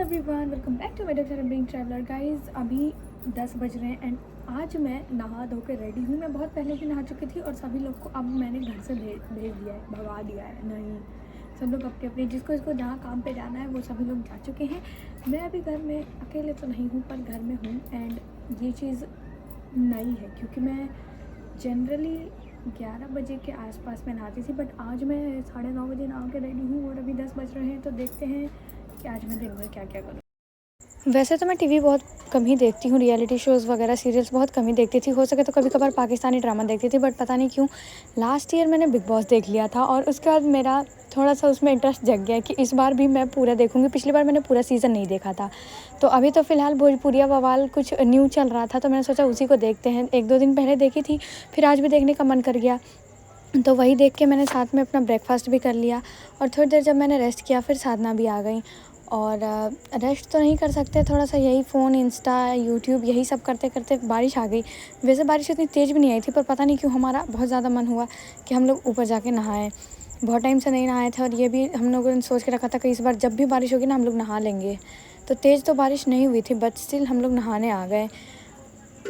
Everyone, welcome back to मेरे channel being traveller. Guys अभी 10 बज रहे हैं एंड आज मैं नहा धो के रेडी हूँ। मैं बहुत पहले भी नहा चुकी थी और सभी लोग को अब मैंने घर से भेज दिया है, भगा दिया है। नहीं, सब लोग अपने अपने जिसको जहाँ काम पे जाना है वो सभी लोग जा चुके हैं। मैं अभी घर में अकेले तो नहीं हूँ पर घर में हूँ एंड ये चीज़ नई है क्योंकि मैं जनरली 11 बजे के आसपास में नहाती थी, बट आज मैं 9:30 बजे नहा के रेडी हूँ और अभी 10 बज रहे हैं। तो देखते हैं कि आज मैं दिन भर क्या क्या करूँ। वैसे तो मैं टीवी बहुत कम ही देखती हूँ, रियलिटी शोज़ वगैरह सीरियल्स बहुत कम ही देखती थी। हो सके तो कभी कभार पाकिस्तानी ड्रामा देखती थी, बट पता नहीं क्यों लास्ट ईयर मैंने बिग बॉस देख लिया था और उसके बाद मेरा थोड़ा सा उसमें इंटरेस्ट जग गया कि इस बार भी मैं पूरा देखूँगी। पिछली बार मैंने पूरा सीज़न नहीं देखा था, तो अभी तो फ़िलहाल भोजपुरिया बवाल कुछ न्यू चल रहा था तो मैंने सोचा उसी को देखते हैं। 1-2 दिन पहले देखी थी, फिर आज भी देखने का मन कर गया तो वही देख के मैंने साथ में अपना ब्रेकफास्ट भी कर लिया और थोड़ी देर जब मैंने रेस्ट किया फिर साधना भी आ गई। और रेस्ट तो नहीं कर सकते, थोड़ा सा यही फ़ोन, इंस्टा, यूट्यूब यही सब करते करते बारिश आ गई। वैसे बारिश इतनी तेज़ भी नहीं आई थी पर पता नहीं क्यों हमारा बहुत ज़्यादा मन हुआ कि हम लोग ऊपर जाके नहाएं। बहुत टाइम से नहीं नहाए थे और ये भी हम लोगों ने सोच के रखा था कि इस बार जब भी बारिश होगी ना हम लोग नहा लेंगे। तो तेज़ तो बारिश नहीं हुई थी बट स्टिल हम लोग नहाने आ गए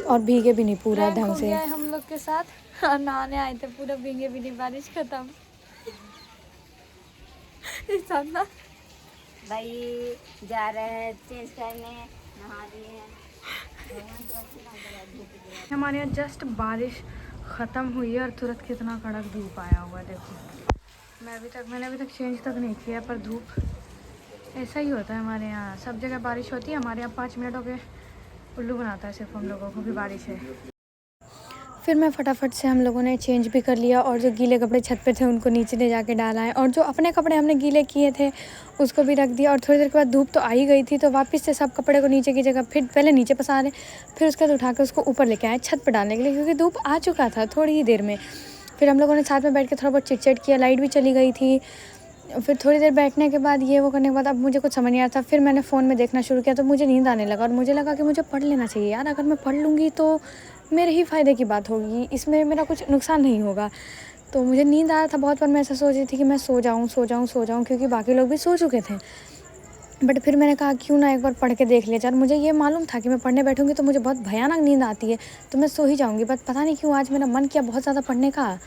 और भीगे भी नहीं पूरा ढंग से। हम लोग के साथ नहाने आए थे, पूरा भीगे भी नहीं, बारिश खत्म। भाई जा रहे हैं चेंज करने, नहा लिए हैं। हमारे यहाँ जस्ट बारिश ख़त्म हुई है और तुरंत कितना कड़क धूप आया हुआ देखो। मैंने अभी तक चेंज तक नहीं किया पर धूप ऐसा ही होता है हमारे यहाँ। सब जगह बारिश होती है, हमारे यहाँ 5 मिनट हो गए उल्लू बनाता है सिर्फ हम लोगों को भी बारिश है। फिर मैं फटाफट से हम लोगों ने चेंज भी कर लिया और जो गीले कपड़े छत पे थे उनको नीचे ले जाके डाला है और जो अपने कपड़े हमने गीले किए थे उसको भी रख दिया। और थोड़ी देर के बाद धूप तो आ ही गई थी तो वापस से सब कपड़े को नीचे की जगह फिर पहले नीचे पसारे, फिर उसके बाद उठा के उसको ऊपर लेके आए छत पर डालने के लिए क्योंकि धूप आ चुका था थोड़ी ही देर में। फिर हम लोगों ने साथ में बैठ के थोड़ा बहुत चिट किया, लाइट भी चली गई थी। फिर थोड़ी देर बैठने के बाद ये वो करने के बाद अब मुझे कुछ समझ नहीं आया था। फिर मैंने फ़ोन में देखना शुरू किया तो मुझे नींद आने लगा और मुझे लगा कि मुझे पढ़ लेना चाहिए यार। अगर मैं पढ़ लूँगी तो मेरे ही फ़ायदे की बात होगी, इसमें मेरा कुछ नुकसान नहीं होगा। तो मुझे नींद आया था बहुत, पर मैं ऐसा सोच रही थी कि मैं सो जाऊँ क्योंकि बाकी लोग भी सो चुके थे। बट फिर मैंने कहा क्यों ना एक बार पढ़ के देख लिया जाए। मुझे ये मालूम था कि मैं पढ़ने बैठूँगी तो मुझे बहुत भयानक नींद आती है तो मैं सो ही जाऊँगी, बट पता नहीं क्यों आज मेरा मन किया बहुत ज़्यादा पढ़ने का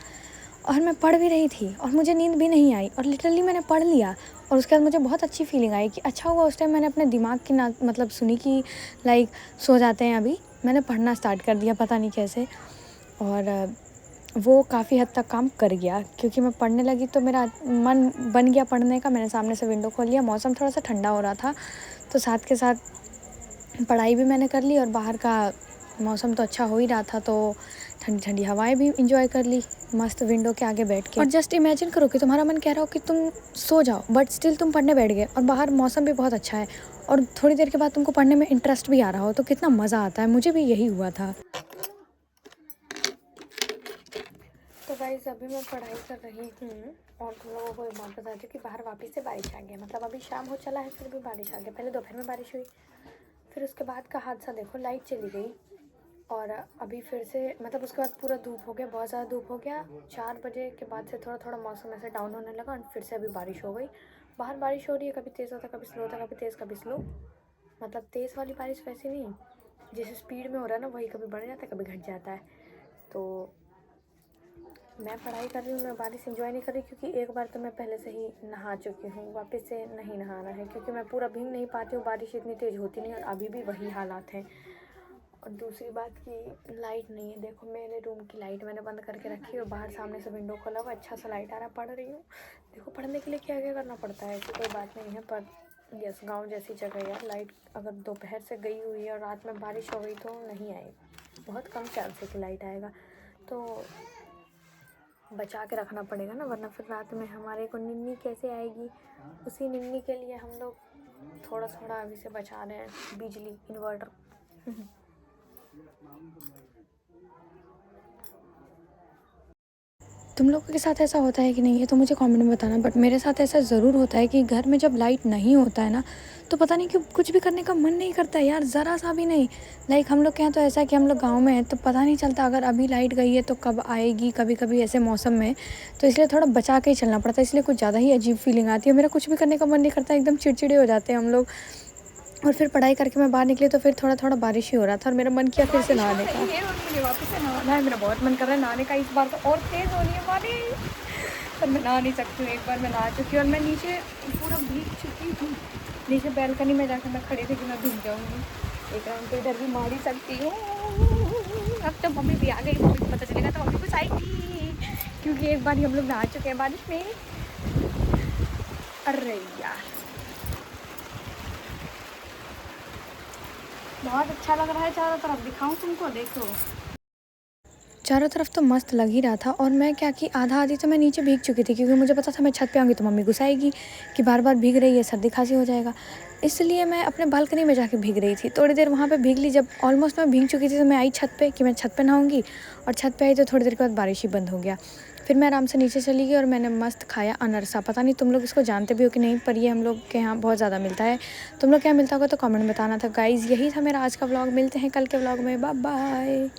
और मैं पढ़ भी रही थी और मुझे नींद भी नहीं आई और लिटरली मैंने पढ़ लिया। और उसके बाद मुझे बहुत अच्छी फीलिंग आई कि अच्छा हुआ उस टाइम मैंने अपने दिमाग की ना मतलब सुनी कि लाइक सो जाते हैं। अभी मैंने पढ़ना स्टार्ट कर दिया पता नहीं कैसे और वो काफ़ी हद तक काम कर गया क्योंकि मैं पढ़ने लगी तो मेरा मन बन गया पढ़ने का। मैंने सामने से विंडो खोल लिया, मौसम थोड़ा सा ठंडा हो रहा था तो साथ के साथ पढ़ाई भी मैंने कर ली और बाहर का मौसम तो अच्छा हो ही रहा था तो ठंडी ठंडी हवाएं भी इंजॉय कर ली मस्त विंडो के आगे बैठ के। और जस्ट इमेजिन करो कि तुम्हारा मन कह रहा हो कि तुम सो जाओ बट स्टिल तुम पढ़ने बैठ गए और बाहर मौसम भी बहुत अच्छा है और थोड़ी देर के बाद तुमको पढ़ने में इंटरेस्ट भी आ रहा हो तो कितना मज़ा आता है। मुझे भी यही हुआ था। तो गाइस अभी मैं पढ़ाई कर रही हूँ और तुम लोगों को एक बात बता दूँ कि बाहर वापस से बारिश आ गया। मतलब अभी शाम हो चला है फिर भी बारिश आ गया। पहले दोपहर में बारिश हुई, फिर उसके बाद का हादसा देखो, लाइट चली गई और अभी फिर से मतलब उसके बाद पूरा धूप हो गया, बहुत ज़्यादा धूप हो गया। 4 बजे के बाद से थोड़ा थोड़ा मौसम ऐसे डाउन होने लगा और फिर से अभी बारिश हो गई। बाहर बारिश हो रही है, कभी तेज़ होता है कभी स्लो होता है, कभी तेज़ कभी स्लो। मतलब तेज़ वाली बारिश वैसे नहीं, जैसे स्पीड में हो रहा है ना वही कभी बढ़ जाता है कभी घट जाता है। तो मैं पढ़ाई कर रही हूँ, मैं बारिश एंजॉय नहीं कर रही क्योंकि एक बार तो मैं पहले से ही नहा चुकी हूँ, वापस से नहीं नहाना है क्योंकि मैं पूरा भीग नहीं पाती हूँ, बारिश इतनी तेज़ होती नहीं और अभी भी वही हालात हैं। और दूसरी बात की लाइट नहीं है, देखो मेरे रूम की लाइट मैंने बंद करके रखी है और बाहर सामने से विंडो खोला हुआ, अच्छा सा लाइट आ रहा है, पढ़ रही हूँ। देखो पढ़ने के लिए क्या क्या करना पड़ता है, ऐसी कोई बात नहीं है पर यस गाँव जैसी जगह यार लाइट अगर दोपहर से गई हुई है और रात में बारिश हो गई तो नहीं आएगी, बहुत कम चांस है कि लाइट आएगा। तो बचा के रखना पड़ेगा ना, वरना फिर रात में हमारे को निन्नी कैसे आएगी। उसी निन्नी के लिए हम लोग थोड़ा थोड़ा अभी से बचा रहे हैं बिजली, इन्वर्टर। तुम लोगों के साथ ऐसा होता है कि नहीं है तो मुझे कमेंट में बताना, बट मेरे साथ ऐसा ज़रूर होता है कि घर में जब लाइट नहीं होता है ना तो पता नहीं क्यों कुछ भी करने का मन नहीं करता है यार, ज़रा सा भी नहीं। लाइक हम लोग के यहाँ तो ऐसा है कि हम लोग गांव में हैं तो पता नहीं चलता अगर अभी लाइट गई है तो कब आएगी, कभी कभी ऐसे मौसम में। तो इसलिए थोड़ा बचा के ही चलना पड़ता है, इसलिए कुछ ज़्यादा ही अजीब फीलिंग आती है। मेरा कुछ भी करने का मन नहीं करता, एकदम चिड़चिड़े हो जाते हैं हम लोग। और फिर पढ़ाई करके मैं बाहर निकली तो फिर थोड़ा थोड़ा बारिश ही हो रहा था और मेरा मन किया फिर से नहाने का। और मुझे वापस से नहाना है, मेरा बहुत मन कर रहा है नहाने का। इस बार तो और तेज़ होनी है बारिश, पर मैं नहा नहीं सकती हूँ। एक बार मैं नहा चुकी हूँ और मैं नीचे पूरा भीग चुकी हूँ। नीचे बैल्कनी में जाकर मैं खड़ी थी कि मैं भीग जाऊँगी। एक राउंड तो इधर भी मार ही सकती हूँ। अब तो मम्मी भी आ गई, मम्मी को पता चलेगा तो मम्मी कुछ आएगी, क्योंकि एक बार ही हम लोग नहा चुके हैं बारिश में। अरे यार बहुत अच्छा लग रहा है चारों तरफ, दिखाऊं तुमको, देखो चारों तरफ तो मस्त लग ही रहा था। और मैं क्या कि आधा आधी तो मैं नीचे भीग चुकी थी, क्योंकि मुझे पता था मैं छत पे आऊँगी तो मम्मी गुस्साएगी कि बार बार भीग रही है, सर्दी खांसी हो जाएगा। इसलिए मैं अपने बालकनी में जाके भीग रही थी। थोड़ी देर वहाँ पे भीग ली, जब ऑलमोस्ट मैं भीग चुकी थी तो मैं आई छत पे कि मैं छत पे नहाऊंगी। और छत पे आई तो थोड़ी देर के बाद बारिश ही बंद हो गया। फिर मैं आराम से नीचे चली गई और मैंने मस्त खाया अनरसा। पता नहीं तुम लोग इसको जानते भी हो कि नहीं, पर ये हम लोग के यहाँ बहुत ज़्यादा मिलता है। तुम लोग क्या मिलता होगा तो कमेंट में बताना था। गाइज़ यही था मेरा आज का व्लॉग। मिलते हैं कल के व्लॉग में, बाय बाय।